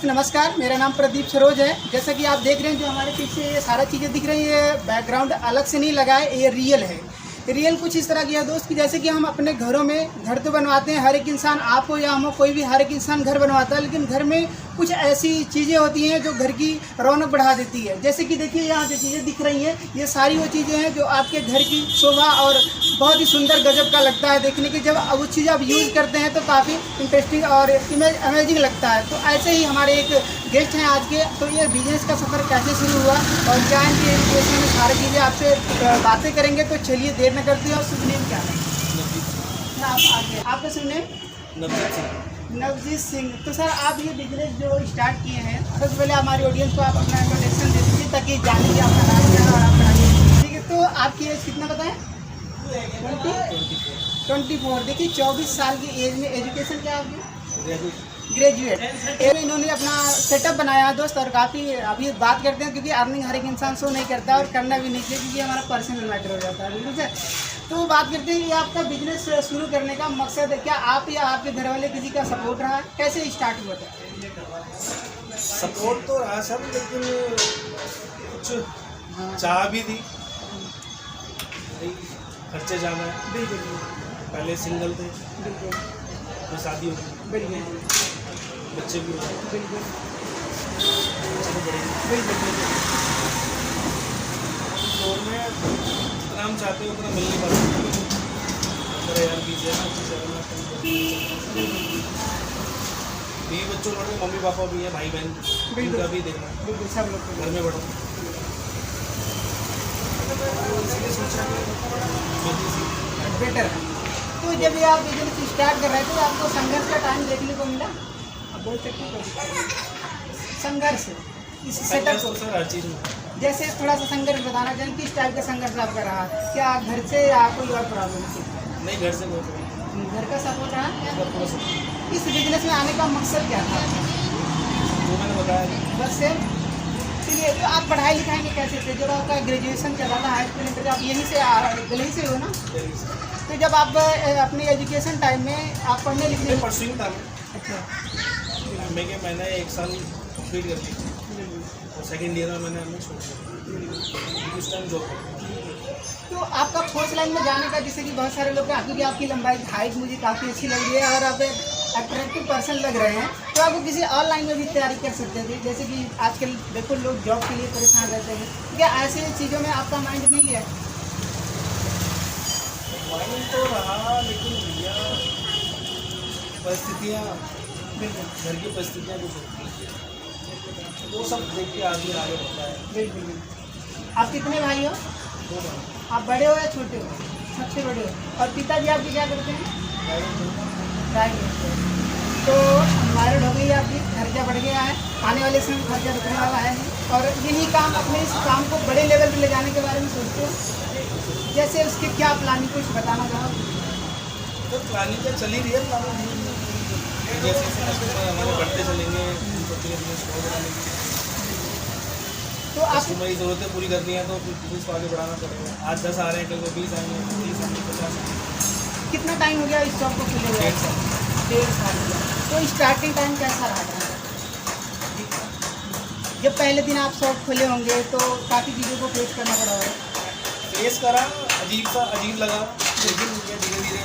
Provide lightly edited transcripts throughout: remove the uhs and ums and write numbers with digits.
दोस्त नमस्कार, मेरा नाम प्रदीप सरोज है। जैसा कि आप देख रहे हैं जो हमारे पीछे ये सारा चीज़ें दिख रही है, बैकग्राउंड अलग से नहीं लगा है, ये रियल है। रियल कुछ इस तरह की है दोस्त कि जैसे कि हम अपने घरों में घर तो बनवाते हैं, हर एक इंसान, आप हो या हम हो, कोई भी हर एक इंसान घर बनवाता है, लेकिन घर में कुछ ऐसी चीज़ें होती हैं जो घर की रौनक बढ़ा देती है। जैसे कि देखिए यहाँ जो चीज़ें दिख रही हैं, ये सारी वो चीज़ें हैं जो आपके घर की शोभा और बहुत ही सुंदर गजब का लगता है देखने की। जब वो चीज़ आप यूज़ करते हैं तो काफ़ी इंटरेस्टिंग और अमेजिंग लगता है। तो ऐसे ही हमारे एक गेस्ट हैं आज के, तो ये बिजनेस का सफ़र कैसे शुरू हुआ और क्या इनकी एजुकेशन में सारी चीज़ें आपसे बातें करेंगे। तो चलिए देर न करते हैं। और शुभ नेम क्या है? आप आगे आपका शुभ नेम? नवजीत सिंह। तो सर आप ये बिजनेस जो स्टार्ट किए हैं, सबसे पहले हमारी ऑडियंस को आप अपना इंट्रोडक्शन दे दीजिए ताकि जाने कि आपका नाम क्या है और आप पढ़ाइए। ठीक है, तो आपकी एज कितना बताएं? 24। देखिए 24 साल की एज में एजुकेशन क्या आपकी? ग्रेजुएट। इन्होंने अपना सेटअप बनाया है दोस्त, और काफ़ी अभी बात करते हैं क्योंकि अर्निंग हर एक इंसान शो नहीं करता और करना भी नहीं चाहिए क्योंकि हमारा पर्सनल मैटर हो जाता है। बिल्कुल सर। तो बात करते हैं कि आपका बिजनेस शुरू करने का मकसद है क्या? आप या आपके घर वाले किसी का सपोर्ट रहा? कैसे स्टार्ट हुआ था? सपोर्ट तो रहा सब, लेकिन कुछ चाह भी थी, खर्चे जाना है। बिल्कुल। पहले सिंगल थे, बिल्कुल। तो शादी हो गई, बिल्कुल। बच्चे भी हो गए, बिल्कुल। बच्चे तो बढ़ेंगे। बिल्कुल। दौर में जितना हम चाहते हैं उतना मिल नहीं पाता। अरे यार बीजे बीवी बच्चों में मम्मी पापा भी हैं, भाई बहन, उनका भी देखना है। बिल्कुल सब लोग घर में बढ़ो, इसलिए सोचा बेटर है। तो जब ये आप बिजनेस स्टार्ट कर रहे थे तो आपको संघर्ष का टाइम देखने को मिला? आप बोल सकते हैं संघर्ष इस सेटअप को? सर हर चीज़ में जैसे थोड़ा सा संघर्ष बताना चाहें, किस टाइप का संघर्ष आपका रहा? क्या घर से या कोई और प्रॉब्लम थी? नहीं, घर से बहुत घर का सपोर्ट रहा? पूरा इस बिजनेस में आने का मकसद क्या था? जो मैंने बताया बस से चलिए। तो आप पढ़ाई लिखाई में कैसे थे? जब आपका ग्रेजुएशन चल रहा था, हाई स्कूल इंटर, आप यहीं से दिल्ली से हो ना? तो जब आप अपनी एजुकेशन टाइम में आप पढ़ने लिखने परसुइंग था। अच्छा। मैंने 1 साल कंप्लीट कर ली और सेकेंड ईयर में मैंने हमें छोड़ दिया, उस टाइम जॉब कर। तो आपका फोर्थ लाइन में जाने का, जैसे कि बहुत सारे लोग का, क्योंकि आपकी लंबाई हाइट मुझे काफ़ी अच्छी लग रही है और आप अट्रैक्टिव पर्सन लग रहे हैं, तो आप किसी और लाइन में भी तैयारी कर सकते थे। जैसे कि आजकल देखो लोग जॉब के लिए परेशान रहते हैं, क्या ऐसी चीज़ों में आपका माइंड नहीं है? माइंड तो रहा, लेकिन भैया परिस्थितियाँ, घर की परिस्थितियाँ कुछ होती हैं, वो सब देख के आदमी आगे बढ़ता है। बिल्कुल। आप कितने भाई हो? 2 बार आप बड़े हो या छोटे हो? सबसे बड़े हो। और पिताजी आपके क्या करते हैं? ड्राइवर। तो मैरिड हो गई है आपकी, खर्चा बढ़ गया है, आने वाले समय में खर्चा रुकने वाला है नहीं, और यही काम, अपने इस काम को बड़े लेवल पे ले जाने के बारे में सोचते हो? जैसे उसके क्या प्लानिंग, कुछ बताना चाहो? तो प्लानिंग तो चल ही रही है। प्लानिंग जैसे जैसे कस्टमर हमारे बढ़ते चलेंगे, तो आप कस्टमर की ज़रूरतें पूरी करनी है तो बिजनेस को आगे बढ़ाना पड़ेगा। आज 10 आ रहे हैं, कल को 20 आएंगे, 30 आएंगे, 50 आएंगे। कितना टाइम हो गया इस जॉब को खुले हुए? 1.5 साल। 1.5 साल हो गया। तो स्टार्टिंग टाइम कैसा रहा था? जब पहले दिन आप शॉप खोले होंगे तो काफ़ी चीज़ों को फेस करना पड़ा होगा। फेस करा, अजीब लगा, लेकिन धीरे धीरे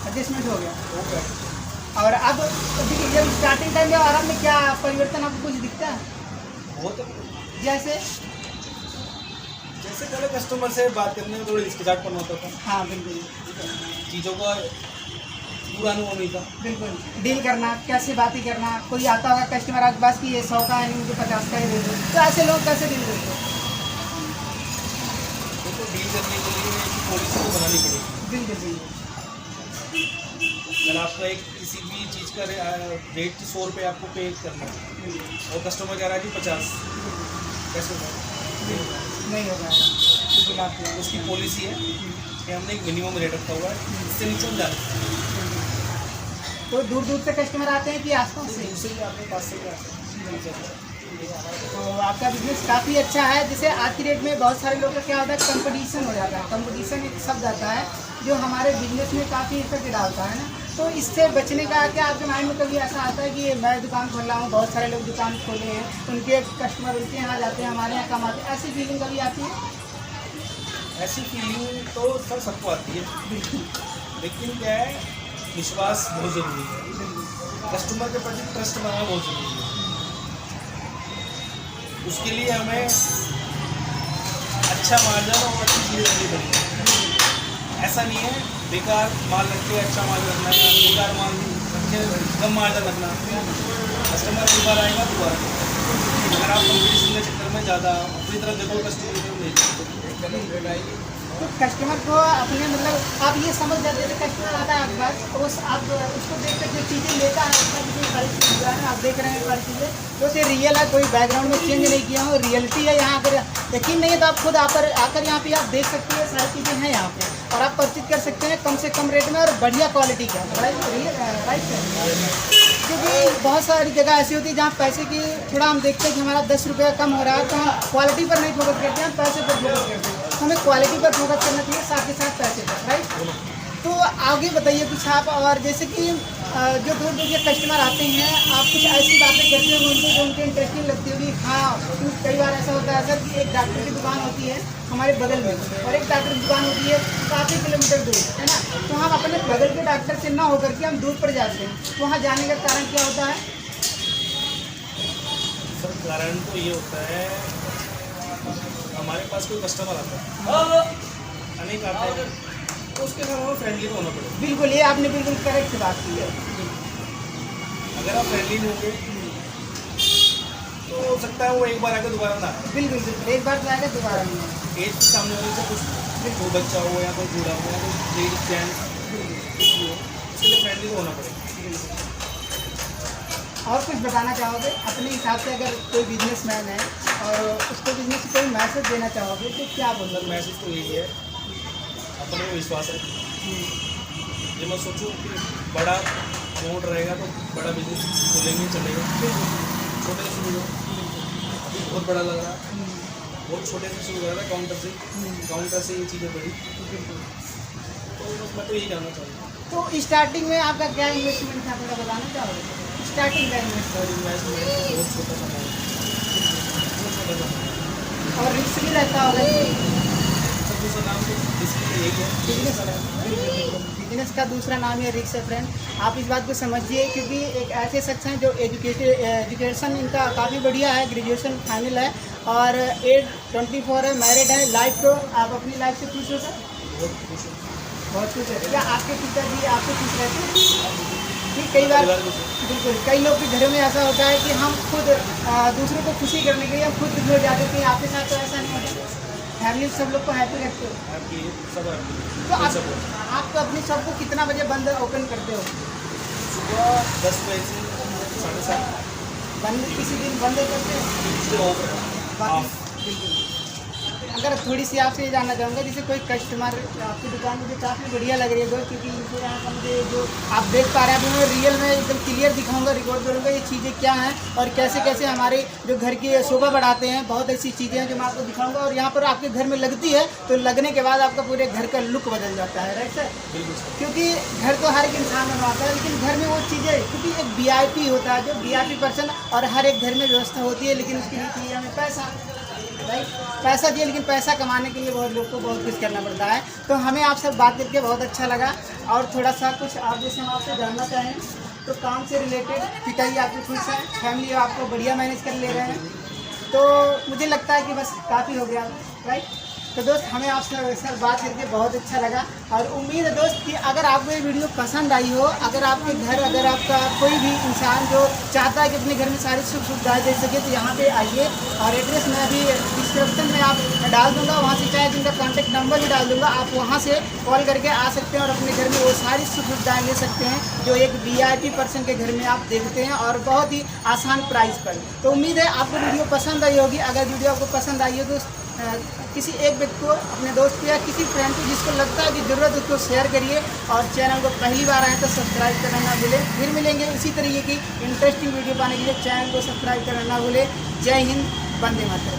एडजस्टमेंट हो गया। और अब देखिए जब स्टार्टिंग टाइम में आराम में क्या परिवर्तन आपको कुछ दिखता है? वो तो जैसे पहले कस्टमर से बात करने में थोड़ी हिचकिचाहटपन होता था। हाँ बिल्कुल। चीज़ों का पूरा अनुभव नहीं था। बिल्कुल। डील करना, कैसे बातें करना, कोई आता होगा कस्टमर आपके पास कि ये 100 का है, मुझे 50 का ही दे दो, तो ऐसे लोग कैसे डील करते हैं? तो डील करने के लिए एक पॉलिसी को बनानी पड़ेगी। बिल्कुल। अगर आपका एक किसी भी चीज़ का रेट 100 रुपये आपको पे करना है और कस्टमर कह रहा है कि 50, कैसे होगा? नहीं होगा। बिल्कुल। आप उसकी पॉलिसी है कि हमने एक मिनिमम रेट रखा हुआ है, इससे नीचे हम जाते तो दूर दूर से कस्टमर आते हैं कि आसपास से? उससे भी आपके पास से क्या तो आपका बिजनेस काफ़ी अच्छा है। जैसे आज की डेट में बहुत सारे लोगों का क्या होता है, कंपटीशन हो जाता है। कंपटीशन एक शब्द आता है जो हमारे बिजनेस में काफ़ी इफेक्ट डालता है ना। तो इससे बचने का क्या आपके माइंड में कभी ऐसा आता है कि मैं दुकान खोल रहा हूँ, बहुत सारे लोग दुकान खोले हैं, उनके कस्टमर उनके यहाँ जाते हैं, हमारे यहाँ कम आते हैं, ऐसी फीलिंग कभी आती है? ऐसी फीलिंग तो सर सबको आती है, लेकिन क्या है, विश्वास बहुत ज़रूरी है। कस्टमर के प्रति ट्रस्ट बनाना बहुत ज़रूरी है। उसके लिए हमें अच्छा मार्जिन और अच्छी चीज़ रखनी पड़ेगी। ऐसा नहीं है बेकार माल रख के अच्छा माल रखना है, बेकार माल रख के कम मार्जिन रखना। कस्टमर एक बार आएगा दोबारा। अगर आप कंपटीशन के चक्कर में ज़्यादा अपनी तरफ देखो, कस्टमर की तरफ नहीं, तो कस्टमर को अपने मतलब आप ये समझ जाते हैं, कस्टमर आता है आपके पास, उस आप उसको देख कर जो चीज़ें लेता है, सारी चीज़ें है आप देख रहे हैं, सारी चीज़ें तो उसे रियल है, कोई बैकग्राउंड में चेंज नहीं किया हो, रियलिटी है। यहाँ अगर यकीन नहीं है तो आप खुद आकर यहाँ पे आप देख सकते हैं, सारी चीज़ें हैं यहाँ पे, और आप परचेज कर सकते हैं कम से कम रेट में और बढ़िया क्वालिटी का। राइट सर, क्योंकि बहुत सारी जगह ऐसी होती है जहाँ पैसे की थोड़ा हम देखते हैं कि हमारा 10 रुपये कम हो रहा है, तो हम क्वालिटी पर नहीं फोकस करते हैं, हम पैसे पर फोकस करते हैं। हमें क्वालिटी पर फोकस करना चाहिए, साथ ही साथ पैसे पर। राइट, तो आगे बताइए कुछ आप। और जैसे कि जो दूर दूर के कस्टमर आते हैं, आप कुछ ऐसी बातें करते हो उनको जो उनको इंटरेस्टिंग लगती होगी। हाँ, कई बार ऐसा होता है सर कि एक डॉक्टर की दुकान होती है हमारे बगल में और एक डॉक्टर की दुकान होती है काफ़ी किलोमीटर दूर, है ना, तो हम अपने बगल के डॉक्टर से ना होकर के हम दूर पर जाते हैं, तो वहाँ जाने का कारण क्या होता है? सर कारण तो ये होता है, हमारे पास कोई कस्टमर आता है, अनेक आते हैं, तो उसके साथ हमें फ्रेंडली तो होना पड़ेगा। बिल्कुल, ये आपने बिल्कुल करेक्ट बात की है। अगर आप फ्रेंडली नहीं होंगे तो हो सकता है वो एक बार आकर दोबारा ना आए। बिल्कुल बिल्कुल, एक बार तो आएगा दोबारा नहीं आएगा। एज के सामने वाले से कुछ कोई बच्चा हो या कोई बूढ़ा हो या कोई लेडीज जेंट्स कुछ भी हो, उसके लिए फ्रेंडली तो होना पड़ेगा। और कुछ बताना चाहोगे अपने हिसाब से? अगर कोई बिजनेसमैन है और उसको बिजनेस से कोई मैसेज देना चाहोगे तो क्या बोलोगे? मतलब मैसेज तो यही है, अपने में विश्वास है। ये मैं सोचूं कि बड़ा अमाउंट रहेगा तो बड़ा बिजनेस खोलेंगे, चलेगा। छोटे से शुरू हो, अभी बहुत बड़ा लग रहा है, बहुत छोटे से शुरू कर रहा है, काउंटर से ये चीज़ें बढ़ी। तो बस मैं तो यही जानना चाहूँगा। तो स्टार्टिंग में आपका क्या इन्वेस्टमेंट था, थोड़ा बताना चाहोगे? स्टार्टिंग का इन्वेस्टमेंट बहुत छोटा सा बहुत छोटा सा और रिस्क भी रहता होगा। सब दूसरा नाम तो इसलिए यही है, बिजनेस का नाम। बिजनेस का दूसरा नाम है रिस्क है फ्रेंड, आप इस बात को समझिए। क्योंकि एक ऐसे शख्स हैं जो एजुकेशन इनका काफ़ी बढ़िया है, ग्रेजुएशन फाइनल है और एज 24 है, मैरिड है। लाइफ को आप अपनी लाइफ से खुश हो सर? बहुत खुश हूँ। बहुत खुश है। क्या आपके पिताजी आपसे खुश रहते हैं? ठीक, कई बार बिल्कुल कई लोग के घरों में ऐसा होता है कि हम खुद दूसरों को खुशी करने के लिए हम खुद दुखी हो जाते हैं। आपके साथ तो ऐसा नहीं होता, फैमिली सब लोग को हैप्पी रखते हो? हैप्पी सब हैप्पी। तो आप तो अपनी शॉप को कितना बजे बंद ओपन करते हो? सुबह 10 बजे से 7:30। बंद किसी दिन बंद करते हो? ट्यूसडे ऑफ है, बाकी बिल्कुल। अगर थोड़ी सी आपसे ये जानना चाहूँगा, जैसे कोई कस्टमर आपकी दुकान मुझे काफ़ी बढ़िया लग रही है दोस्त, क्योंकि इनसे यहाँ का मुझे जो आप देख पा रहे हैं, अभी मैं रियल में एकदम क्लियर दिखाऊंगा, रिकॉर्ड करूँगा ये चीज़ें क्या हैं और कैसे कैसे हमारे जो घर की शोभा बढ़ाते हैं। बहुत ऐसी चीज़ें हैं जो मैं आपको दिखाऊंगा और यहाँ पर आपके घर में लगती है तो लगने के बाद आपका पूरे घर का लुक बदल जाता है। Right sir? बिल्कुल सर। क्योंकि घर तो हर एक इंसान बनवाता है, लेकिन घर में वो चीज़ें, क्योंकि एक VIP होता है जो VIP पर्सन, और हर एक घर में व्यवस्था होती है, लेकिन उसके लिए चाहिए हमें पैसा। राइट, पैसा चाहिए, लेकिन पैसा कमाने के लिए बहुत लोग को बहुत कुछ करना पड़ता है। तो हमें आपसे बात करके बहुत अच्छा लगा। और थोड़ा सा कुछ आप जैसे हम आपसे जानना चाहें तो काम से रिलेटेड, पिताजी आपके खुश हैं, फैमिली आपको बढ़िया मैनेज कर ले रहे हैं, तो मुझे लगता है कि बस काफ़ी हो गया। राइट, तो दोस्त हमें आपसे सर बात करके बहुत अच्छा लगा और उम्मीद है दोस्त कि अगर आपको ये वीडियो पसंद आई हो, अगर आपके घर, अगर आपका कोई भी इंसान जो चाहता है कि अपने घर में सारी सुख सुविधाएं दे सके तो यहाँ पे आइए। और एड्रेस मैं अभी डिस्क्रिप्शन में आप डाल दूँगा, वहाँ से चाहे जिनका कॉन्टैक्ट नंबर भी डाल दूँगा, आप वहाँ से कॉल करके आ सकते हैं और अपने घर में वो सारी सुख सुविधाएँ ले सकते हैं जो एक VIP पर्सन के घर में आप देखते हैं, और बहुत ही आसान प्राइस पर। तो उम्मीद है आपको वीडियो पसंद आई होगी। अगर वीडियो आपको पसंद आई हो तो किसी एक व्यक्ति को, अपने दोस्त को या किसी फ्रेंड को जिसको लगता है कि ज़रूरत, उसको शेयर करिए। और चैनल को पहली बार आए तो सब्सक्राइब करना ना भूलें। फिर मिलेंगे इसी तरीके की इंटरेस्टिंग वीडियो पाने के लिए, चैनल को सब्सक्राइब करना ना भूलें। जय हिंद, वंदे मातरम।